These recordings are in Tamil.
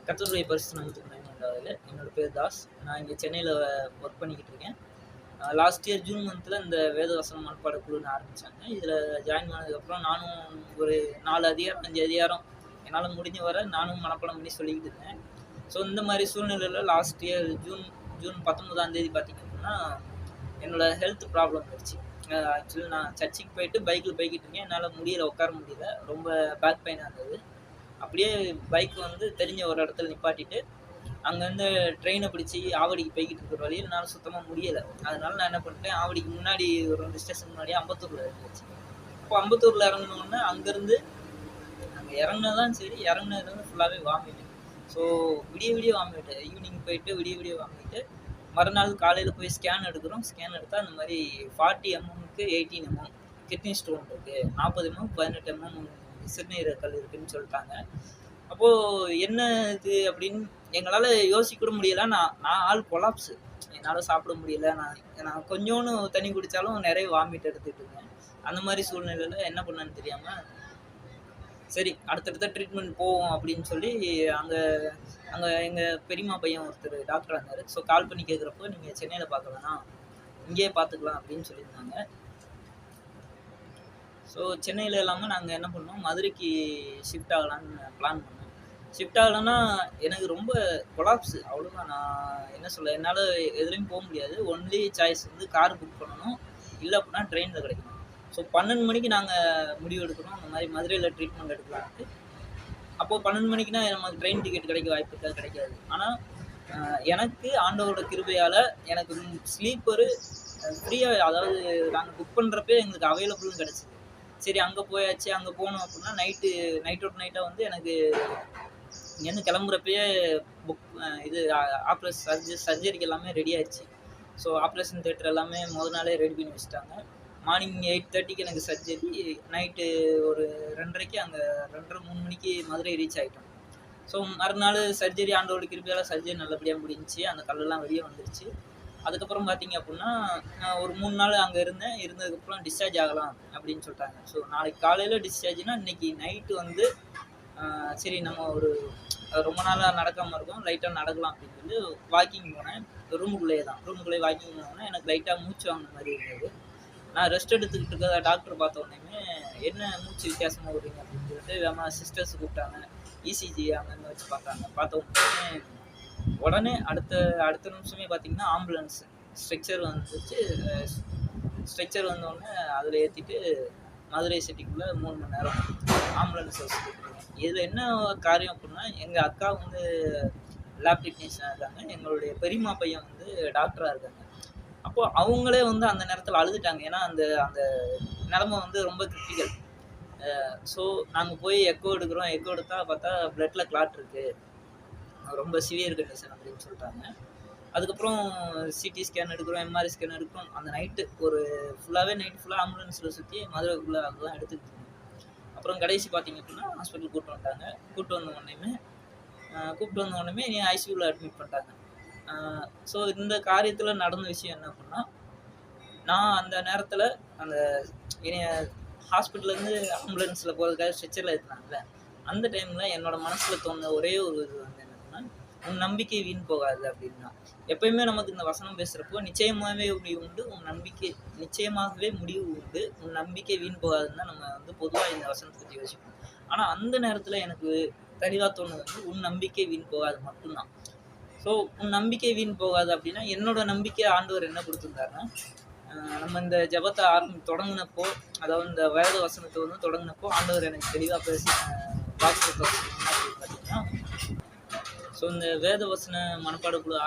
கர்த்தருடைய பரிசுத்த நாமத்துக்கு மகிமை உண்டாவதாக. என்னோட பேர் தாஸ். நான் இங்கே சென்னையில ஒர்க் பண்ணிக்கிட்டு இருக்கேன். லாஸ்ட் இயர் ஜூன் மந்த்ல இந்த வேதவசனம் மனப்பாட குழுன்னு ஆரம்பிச்சாங்க. இதில ஜாயின் பண்ணதுக்கப்புறம் நானும் ஒரு 4 அதிகாரம், 5 அதிகாரம் என்னால முடிஞ்ச வரை நானும் மனப்பாடம் பண்ணி சொல்லிக்கிட்டு இருந்தேன். ஸோ இந்த மாரி சூழ்நிலையில லாஸ்ட் இயர் ஜூன் 19ஆம் தேதி பார்த்தீங்க அப்படின்னா, என்னோட ஹெல்த் ப்ராப்ளம் வந்துருச்சு. ஆக்சுவலி நான் சர்ச்சுக்கு போயிட்டு பைக்ல போய்க்கிட்டு இருக்கேன். என்னால முடியல, உட்கார முடியல. ரொம்ப பேக் பெயினா இருந்தது. அப்படியே பைக் வந்து தெரிஞ்ச ஒரு இடத்துல நிப்பாட்டிட்டு, அங்கேருந்து ட்ரெயினை பிடிச்சி ஆவடிக்கு போய்க்கிட்டு இருக்கிற வழியில என்னால் சுத்தமாக முடியலை. அதனால நான் என்ன பண்ணிட்டேன், ஆவடிக்கு முன்னாடி ஒரு 2 ஸ்டேஷன் முன்னாடி அம்பத்தூரில் இருந்துச்சு. அப்போ அம்பத்தூரில் இறங்கினோடனே அங்கேருந்து அங்கே இறங்குனதான் சரி, இறங்குனதுலேருந்து ஃபுல்லாகவே வாமிட்டு. ஸோ விடிய விடிய வாமிட்டு. ஈவினிங் போயிட்டு விடிய விடிய வாமிட்டு. மறுநாள் காலையில் போய் ஸ்கேன் எடுக்கிறோம். ஸ்கேன் எடுத்தால் அந்த மாதிரி 40 எம்எம்க்கு 18 எம்எம் கிட்னி ஸ்டோன் இருக்குது, 40 எம்எம் 18 எம்எம் சிறுநீரகக்கல் இருக்குதுன்னு சொல்லிட்டாங்க. அப்போது என்ன இது அப்படின்னு எங்களால் யோசிக்க கூட முடியலை. நான் ஆள் கொலாப்ஸு. என்னால் சாப்பிட முடியல. நான் கொஞ்சோன்னு தண்ணி குடித்தாலும் நிறைய வாமிட் எடுத்துகிட்டு இருக்கேன். அந்த மாதிரி சூழ்நிலையில் என்ன பண்ணேன்னு தெரியாமல், சரி அடுத்தடுத்த ட்ரீட்மெண்ட் போவோம் அப்படின்னு சொல்லி அங்கே எங்கள் பெரியம்மா பையன் ஒருத்தர் டாக்டர் இருந்தார். ஸோ கால் பண்ணி கேட்குறப்போ, நீங்கள் சென்னையில் பார்க்க வேணாம், இங்கேயே பார்த்துக்கலாம் அப்படின்னு சொல்லியிருந்தாங்க. ஸோ சென்னையில் இல்லாமல் நாங்கள் என்ன பண்ணோம், மதுரைக்கு ஷிஃப்ட் ஆகலான்னு பிளான் பண்ணோம். ஷிஃப்ட் ஆகலைன்னா எனக்கு ரொம்ப கொலாப்ஸு. அவ்வளோதான். நான் என்ன சொல்ல, என்னால் எதுலேயும் போக முடியாது. ஒன்லி சாய்ஸ் வந்து கார் புக் பண்ணணும், இல்லை அப்படின்னா ட்ரெயினில் கிடைக்கணும். ஸோ 12 மணிக்கு நாங்கள் முடிவு எடுக்கிறோம், அந்த மாதிரி மதுரையில் ட்ரீட்மெண்ட் எடுக்கலான்ட்டு. அப்போது 12 மணிக்குனா நமக்கு ட்ரெயின் டிக்கெட் கிடைக்க வாய்ப்பு கிடைக்காது. ஆனால் எனக்கு ஆண்டவரோட கிருபையால் எனக்கு ஸ்லீப்பரு ஃப்ரீயாக, அதாவது நாங்கள் புக் பண்ணுறப்பே எங்களுக்கு அவைலபிள்னு கிடச்சிது. சரி அங்கே போயாச்சு. அங்கே போனோம் அப்படின்னா நைட்டோட நைட்டாக வந்து எனக்கு இங்கேருந்து கிளம்புறப்பயே புக் இது சர்ஜரிக்கு எல்லாமே ரெடி ஆயிடுச்சு. ஸோ ஆப்ரேஷன் தியேட்டர் எல்லாமே முதல் நாளே ரெடி பண்ணி வச்சுட்டாங்க. மார்னிங் 8:30க்கு எனக்கு சர்ஜரி. நைட்டு ஒரு 2:30க்கு அங்கே 2:30 3 மணிக்கு மதுரை ரீச் ஆகிட்டோம். ஸோ மறுநாள் சர்ஜரி ஆண்டவரோட கிருபையால் சர்ஜரி நல்லபடியாக முடிஞ்சிச்சு. அந்த கல்லெல்லாம் வெளியே வந்துருச்சு. அதுக்கப்புறம் பார்த்தீங்க அப்படின்னா, ஒரு 3 நாள் அங்கே இருந்ததுக்கப்புறம் டிஸ்சார்ஜ் ஆகலாம் அப்படின்னு சொல்லிட்டாங்க. ஸோ நாளைக்கு காலையில் டிஸ்சார்ஜ்னா இன்றைக்கி நைட்டு வந்து சரி நம்ம ஒரு ரொம்ப நாளாக நடக்காமல் இருக்கோம், லைட்டாக நடக்கலாம் அப்படின்னு சொல்லி வாக்கிங் போனேன். ரூமுக்குள்ளேயே வாக்கிங் போனோன்னா எனக்கு லைட்டாக மூச்சு வாங்கின மாதிரி இருந்தது. நான் ரெஸ்ட் எடுத்துக்கிட்டு இருக்கிற டாக்டர் பார்த்த உடனே, என்ன மூச்சு வித்தியாசமாக விடுறீங்க அப்படின்னு சொல்லிட்டு சிஸ்டர்ஸ் கூப்பிட்டாங்க. இசிஜி அங்கங்கே வச்சு பார்த்த உடனே அடுத்த நிமிஷமே பார்த்தீங்கன்னா ஆம்புலன்ஸ் ஸ்ட்ரெக்சர் வந்துச்சு. ஸ்ட்ரெக்சர் வந்தோடனே அதில் ஏற்றிட்டு மதுரை சிட்டிக்குள்ளே 3 மணி நேரம் ஆம்புலன்ஸ் வச்சுருக்கேன். இதில் என்ன காரியம் அப்படின்னா, எங்கள் அக்கா வந்து லேப் டெக்னீஷியனாக இருக்காங்க, எங்களுடைய பெரியம்மா பையன் வந்து டாக்டராக இருக்காங்க. அப்போது அவங்களே வந்து அந்த நேரத்தில் அழுதுட்டாங்க. ஏன்னா அந்த அந்த நிலமை வந்து ரொம்ப கிரிட்டிக்கல். ஸோ நாங்கள் போய் எக்கோ எடுக்கிறோம். எக்கோ எடுத்தால் பார்த்தா பிளட்டில் கிளாட் இருக்குது, ரொம்ப சிவியர் கண்டிஷன் அப்படின்னு சொல்லிட்டாங்க. அதுக்கப்புறம் சிடி ஸ்கேன் எடுக்கிறோம், எம்ஆர்ஐ ஸ்கேன் எடுக்கிறோம். அந்த நைட்டு ஒரு நைட்டு ஃபுல்லாக ஆம்புலன்ஸில் சுற்றி மதுரைக்குள்ளே அதுதான் எடுத்துக்கிட்டு இருந்தோம். அப்புறம் கடைசி பார்த்தீங்க அப்படின்னா ஹாஸ்பிட்டல் கூப்பிட்டு வந்த உடனே நீ ஐசியூவில் அட்மிட் பண்ணிட்டாங்க. ஸோ இந்த காரியத்தில் நடந்த விஷயம் என்ன அப்படின்னா, நான் அந்த நேரத்தில் அந்த ஹாஸ்பிட்டல்லேருந்து ஆம்புலன்ஸில் போகிறதுக்காக ஸ்ட்ரெச்சரில் ஏற்றினாங்கல்ல, அந்த டைமில் என்னோடய மனசில் தோணுன ஒரே ஒரு இது வந்து என்னன்னா, உன் நம்பிக்கை வீண் போகாது அப்படின்னா. எப்பயுமே நமக்கு இந்த வசனம் பேசுகிறப்போ நிச்சயமாகவே முடிவு உண்டு, உன் நம்பிக்கை வீண் போகாதுன்னு தான் நம்ம வந்து பொதுவாக இந்த வசனத்தை பற்றி யோசிப்போம். ஆனால் அந்த நேரத்தில் எனக்கு தெளிவாக தோணுது வந்து, உன் நம்பிக்கை வீண் போகாது மட்டும்தான். ஸோ உன் நம்பிக்கை வீண் போகாது அப்படின்னா, என்னோட நம்பிக்கை ஆண்டவர் என்ன கொடுத்துருந்தாருன்னா, நம்ம இந்த ஜெபத்தை தொடங்கினப்போ, அதாவது இந்த வேத வசனத்தை வந்து தொடங்கினப்போ ஆண்டவர் எனக்கு தெளிவாக பேசி வாக்குத்தத்தம் அப்படின்னு பார்த்தீங்கன்னா, ஸோ இந்த வேத வசன மனப்பாட குழு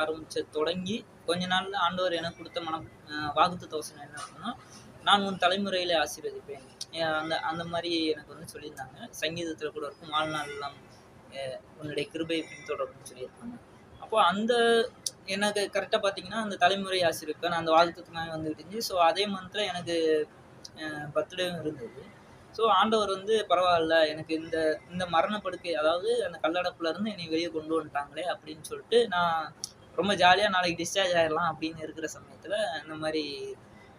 தொடங்கி கொஞ்ச நாளில் ஆண்டவர் எனக்கு கொடுத்த வாக்குத்தத்த வசனம் என்ன அப்படின்னா, நான் உன் தலைமுறையில் ஆசீர்வதிப்பேன். அந்த மாதிரி எனக்கு வந்து சொல்லியிருந்தாங்க. சங்கீதத்தில் கூட இருக்கும், வாழ்நாள் எல்லாம் உன்னுடைய கிருபையை பின்தொடரும்னு சொல்லியிருக்காங்க. அப்போ எனக்கு கரெக்டாக பார்த்தீங்கன்னா அந்த தலைமுறை ஆசிரியருக்கு நான் அந்த வாழ்த்துக்குனாவே வந்துகிட்டு இருந்துச்சு. ஸோ அதே மந்த்தில் எனக்கு பர்த்டேவும் இருந்தது. ஸோ ஆண்டவர் வந்து பரவாயில்ல, எனக்கு இந்த மரணப்படுக்கை, அதாவது அந்த கல்லடப்புலேருந்து என்னை வெளியே கொண்டு வந்துட்டாங்களே அப்படின்னு சொல்லிட்டு நான் ரொம்ப ஜாலியாக நாளைக்கு டிஸ்சார்ஜ் ஆகிடலாம் அப்படின்னு இருக்கிற சமயத்தில் இந்த மாதிரி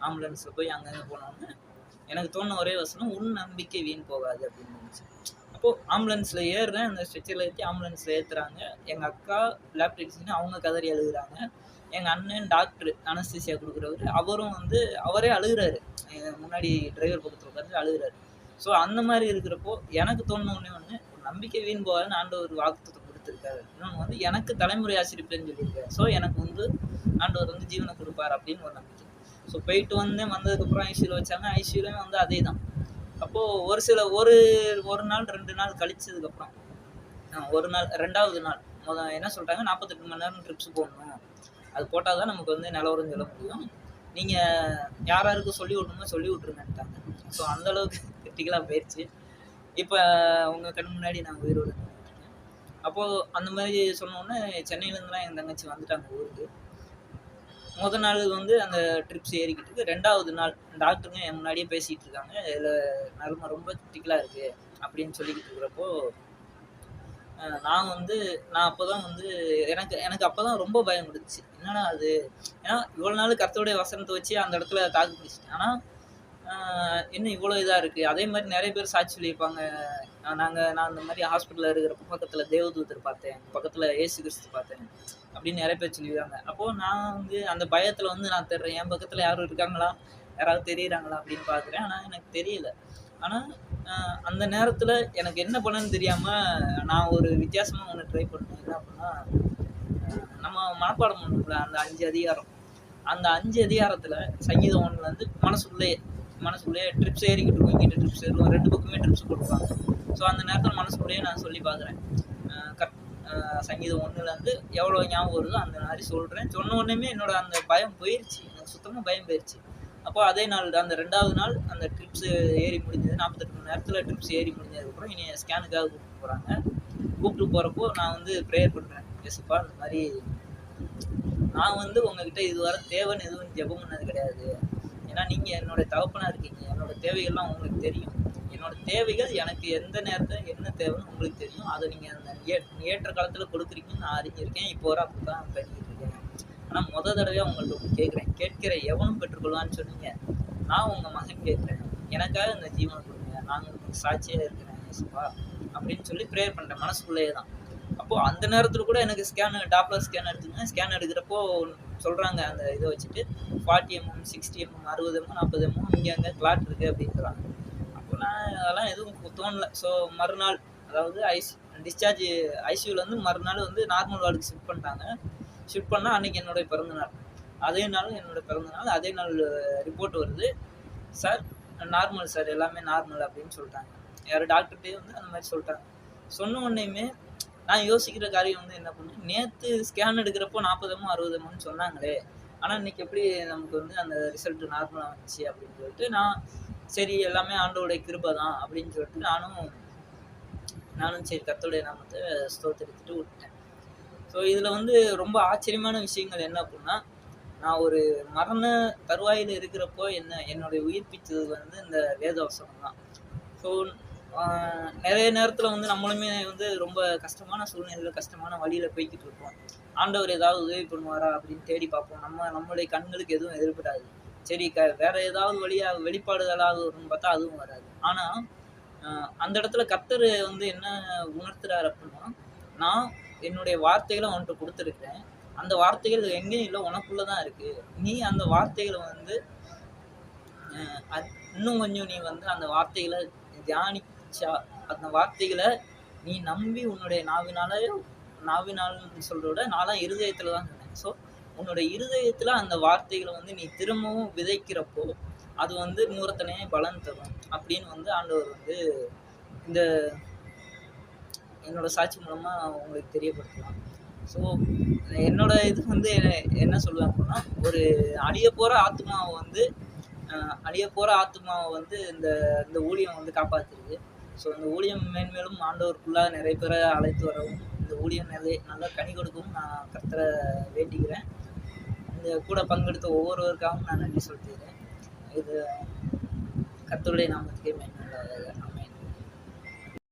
ஆம்புலன்ஸில் போய் அங்கங்கே போனோன்னு எனக்கு தோணுன ஒரே வசனம், உன் நம்பிக்கை வீண் போகாது அப்படின்னு இருந்துச்சு. அப்போ ஆம்புலன்ஸ்ல ஏறுறேன். அந்த ஸ்ட்ரெச்சர்ல ஏத்தி ஆம்புலன்ஸ்ல ஏத்துறாங்க. எங்க அக்கா லேப் டெக்னீஷியன் அவங்க கதறி அழுகுறாங்க. எங்க அண்ணன் டாக்டர் அனஸ்தீசியா குடுக்குறவரு. அவரும் வந்து அவரே அழுகுறாரு. முன்னாடி டிரைவர் பக்கத்துல உட்கார்ந்து அழுகுறாரு. ஸோ அந்த மாரி இருக்கிறப்போ, எனக்கு தோணுன ஒண்ணே ஒண்ணு, நம்பிக்கை வீண் போகாதுன்னு ஆண்டவர் வாக்குத்தத்தம் குடுத்திருக்காரு. இன்னொன்னு வந்து எனக்கு தலைமுறை ஆசிரிப்பேன்னு சொல்லியிருக்காரு. ஸோ எனக்கு வந்து ஆண்டவர் வந்து ஜீவன குடுப்பார் அப்படின்னு ஒரு நம்பிக்கை. ஸோ போயிட்டு வந்தேன். வந்ததுக்கப்புறம் ஐசியூல வச்சாங்க. ஐசியூலயும் வந்து அதேதான். அப்போ ஒரு நாள் 2 நாள் கழிச்சதுக்கப்புறம், ஒரு நாள் 2வது நாள் என்ன சொல்ட்டாங்க, 48 மணி நேரம் ட்ரிப்ஸ் போடணும். அது போட்டா தான் நமக்கு வந்து நிலவரம் சொல்ல முடியும். நீங்க யார் யாருக்கு சொல்லி விடணுமோ சொல்லி விட்டுருங்கன்ட்டாங்க. ஸோ அந்த அளவுக்கு கிரிட்டிக்கலா போயிருச்சு. இப்ப உங்க கண் முன்னாடி நான் உயிரோட நின்னுட்டுருக்கேன். அப்போ அந்த மாரி சொன்னோனே சென்னையிலேருந்துலாம் என் தங்கச்சி வந்துட்டாங்க ஊருக்கு. நாள் வந்து அந்த ட்ரிப்ஸ் ஏறிக்கிட்டு இருக்கு. 2வது நாள் டாக்டருங்க என் முன்னாடியே பேசிட்டு இருக்காங்க. இதுல நிலைமை ரொம்ப கிரிட்டிக்கலா இருக்கு அப்படின்னு சொல்லிக்கிட்டு இருக்கிறப்போ, நான் அப்பதான் வந்து எனக்கு அப்பதான் ரொம்ப பயம் வந்துச்சு. என்னடா அது? ஏன்னா இவ்வளவு நாள் கர்த்தருடைய வசனத்தை வச்சு அந்த இடத்துல தாக்கு பிடிச்சிட்டேன். ஆனா என்ன இவ்வளோ இதா இருக்கு? அதே மாரி நெறைய பேர் சாட்சி சொல்லியிருப்பாங்க. நான் இந்த மாரி ஹாஸ்பிட்டல்ல இருக்கிறப்ப பக்கத்துல தேவதூதர் பார்த்தேன். பக்கத்துல இயேசு கிறிஸ்து பார்த்தேன். அப்படின்னு நெறைய பேர் சொல்லியிருக்காங்க. அப்போ நான் வந்து அந்த பயத்துல வந்து நான் தேடுறேன். என் பக்கத்துல யாரும் இருக்காங்களா? யாராவது தெரியுறாங்களா? அப்படின்னு பார்க்குறேன். ஆனா எனக்கு தெரியல. ஆனா அந்த நேரத்துல எனக்கு என்ன பண்ணணும்னு தெரியாம நான் ஒரு வித்தியாசமா ஒண்ணு ட்ரை பண்ணேன். என்ன அப்படின்னா, நம்ம மனப்பாடம் பண்ணுவோம்ல அந்த 5 அதிகாரம். அந்த 5 அதிகாரத்துல சங்கீதம் 1 வந்து மனசுக்குள்ளேயே ட்ரிப்ஸ் ஏறிக்கிட்டு இருக்கும். இங்கிட்டு ட்ரிப்ஸ் ஏறும். 2 பக்கமே ட்ரிப்ஸ் போட்டுருப்பாங்க. ஸோ அந்த நேரத்தில் மனசுக்குள்ளேயே நான் சொல்லி பார்க்குறேன். சங்கீதம் 1லேருந்து எவ்வளோ ஞாபகம் வருதோ அந்த மாதிரி சொல்கிறேன். சொன்ன உடனேமே என்னோட அந்த பயம் போயிடுச்சு. எனக்கு சுத்தமாக பயம் போயிடுச்சு. அப்போ அதே நாள் அந்த 2வது நாள் அந்த ட்ரிப்ஸ் ஏறி முடிஞ்சது. 48 மணி நேரத்தில் ட்ரிப்ஸ் ஏறி முடிஞ்சதுக்கப்புறம் இனி ஸ்கேனுக்காக கூப்பிட்டு போகிறாங்க. கூப்பிட்டு போகிறப்போ நான் வந்து ப்ரேயர் பண்ணுறேன். ஏசப்பா இந்த மாதிரி நான் வந்து உங்ககிட்ட இதுவரை தேவைன்னு எதுவும் ஜெபம் பண்ணது கிடையாது. ஏன்னா நீங்கள் என்னோட தகப்பனா இருக்கீங்க. என்னோட தேவைகள்லாம் உங்களுக்கு தெரியும். என்னோட தேவைகள் எனக்கு எந்த நேரத்தில் என்ன தேவைன்னு உங்களுக்கு தெரியும். அதை நீங்கள் அந்த ஏற்ற காலத்தில் கொடுக்குறீங்கன்னு நான் அறிஞ்சிருக்கேன். இப்போ வரை அப்படி தான் பண்ணிக்கிட்டு இருக்கேன். ஆனால் தடவையாக உங்கள்கிட்ட ஒன்று கேட்குறேன். கேட்கிற எவனும் பெற்றுக்கொள்வான்னு சொன்னீங்க. நான் உங்கள் மகன் கேட்குறேன். எனக்காக இந்த ஜீவனை கொடுங்க. நாங்கள் உங்களுக்கு சாட்சியாக இருக்கிறேன் ஏசப்பா அப்படின்னு சொல்லி ப்ரேயர் பண்ணுறேன் மனசுக்குள்ளேயே தான். அப்போது அந்த நேரத்தில் கூட எனக்கு டாப்லர் ஸ்கேன் எடுத்துங்க. ஸ்கேன் எடுக்கிறப்போ சொல்கிறாங்க அந்த இதை வச்சுட்டு 40 mm 60 mm 60 mm 40 mm இங்கே அங்கே கிளாட் இருக்குது அப்படின்றாங்க. அப்போ நான் அதெல்லாம் எதுவும் தோணலை. ஸோ மறுநாள் அதாவது டிஸ்சார்ஜ் ஐசியூலேருந்து மறுநாள் வந்து நார்மல் வார்டுக்கு ஷிஃப்ட் பண்ணிட்டாங்க. ஷிஃப்ட் பண்ணால் அன்றைக்கி என்னுடைய பிறந்தநாள். அதே நாள் என்னோடய பிறந்தநாள். அதே நாள் ரிப்போர்ட் வருது. சார் நார்மல் சார் எல்லாமே நார்மல் அப்படின்னு சொல்லிட்டாங்க. யார் டாக்டர்கிட்டே வந்து அந்த மாதிரி சொல்லிட்டாங்க. சொன்ன உடனேயுமே நான் யோசிக்கிற காரியம் வந்து என்ன பண்ணேன், நேற்று ஸ்கேன் எடுக்கிறப்போ 40 mm 60 mm சொன்னாங்களே, ஆனால் இன்னைக்கு எப்படி நமக்கு வந்து அந்த ரிசல்ட் நார்மலாக வந்துச்சு அப்படின்னு சொல்லிட்டு நான் சரி எல்லாமே ஆண்டோடைய கிருபை தான் அப்படின்னு சொல்லிட்டு நானும் சரி கர்த்தருடைய நாமத்தை ஸ்தோத்திரித்துட்டு விட்டேன். ஸோ இதில் வந்து ரொம்ப ஆச்சரியமான விஷயங்கள் என்ன அப்படின்னா, நான் ஒரு மரண தருவாயில் இருக்கிறப்போ என்னுடைய உயிர்ப்பிச்சது வந்து இந்த வேதவசனம் தான். ஸோ நிறைய நேரத்தில் வந்து நம்மளுமே வந்து ரொம்ப கஷ்டமான சூழ்நிலையில் கஷ்டமான வழியில் போய்கிட்டு இருப்போம். ஆண்டவர் ஏதாவது உதவி பண்ணுவாரா அப்படின்னு தேடி பார்ப்போம். நம்மளுடைய கண்களுக்கு எதுவும் எதிர்படாது. சரி வேற ஏதாவது வழியாக வெளிப்பாடுகளாக வரும்னு பார்த்தா அதுவும் வராது. ஆனால் அந்த இடத்துல கர்த்தர் வந்து என்ன உணர்த்துறாரு அப்படின்னா, நான் என்னுடைய வார்த்தைகளை அவன்கிட்ட கொடுத்துருக்கிறேன். அந்த வார்த்தைகள் எங்கேயும் இல்லை, உனக்குள்ள தான் இருக்கு. நீ அந்த வார்த்தைகளை வந்து இன்னும் கொஞ்சம் நீ வந்து அந்த வார்த்தைகளை தியானிச்சா, அந்த வார்த்தைகளை நீ நம்பி உன்னுடைய நாவினால் சொல்றத விட நான்லாம் இருதயத்துல தான் சொன்னேன். ஸோ உன்னோட இருதயத்துல அந்த வார்த்தைகளை வந்து நீ திரும்பவும் விதைக்கிறப்போ அது வந்து நூறத்தனையே பலன் தரும் அப்படின்னு வந்து ஆண்டவர் வந்து இந்த என்னோட சாட்சி மூலமா உங்களுக்கு தெரியப்படுத்தலாம். ஸோ என்னோட இது வந்து என்ன சொல்லுவேன் அப்படின்னா, ஒரு அழிய போற ஆத்துமாவை வந்து இந்த ஊழியம் வந்து காப்பாற்றிருக்கு. ஸோ இந்த ஊழியம் மேன்மேலும் ஆண்டவருக்குள்ளாக நிறைய பேரை அழைத்து வரவும், இந்த ஊழியம் நல்லா கனி கொடுக்கவும் நான் கர்த்தரை வேண்டிக்கிறேன். இந்த கூட பங்கெடுத்த ஒவ்வொருவருக்காகவும் நான் நன்றி சொல்லிக்கிறேன். இது கர்த்தருடைய நாமத்துக்கே மேன்மையாக